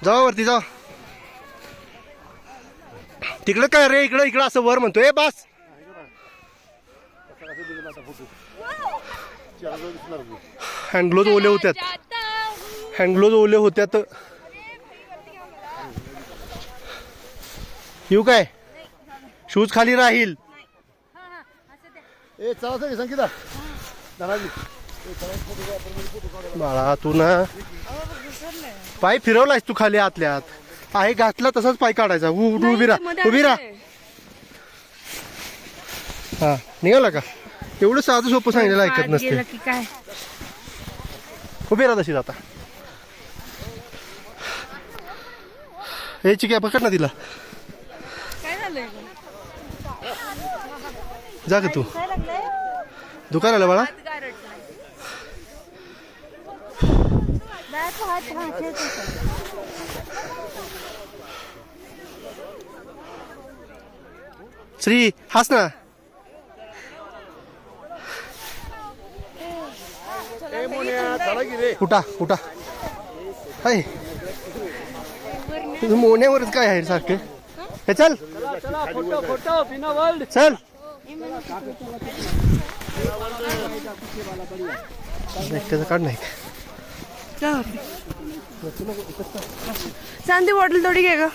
जावा वरती जावा. तिकडं काय रे, इकडं इकडं असं वर म्हणतोय. बस हँडग्लोज ओले होत्यात, हँडग्लोज ओले होत्यात. येऊ काय? शूज खाली राहील. संगीता बाळा तू ना पाय फिरवलायस तू खाली आतल्या आत. आहे घातला तसाच पाय काढायचा. उभी राहा, उभी राहा. हा निघाला का? एवढं साधं सोपं सांगितलं ऐकत नसते. उभी राहा तशी आता. हे चिक्या पकड ना तिला. जा का तू दुकानाला बाळा. श्री हास ना. उठा उठा. हाय तुझं मोन्यावरच काय आहे सारखे. हे चल चल. त्याचं काढ नाही. चांदी बॉटल थोडी घे का.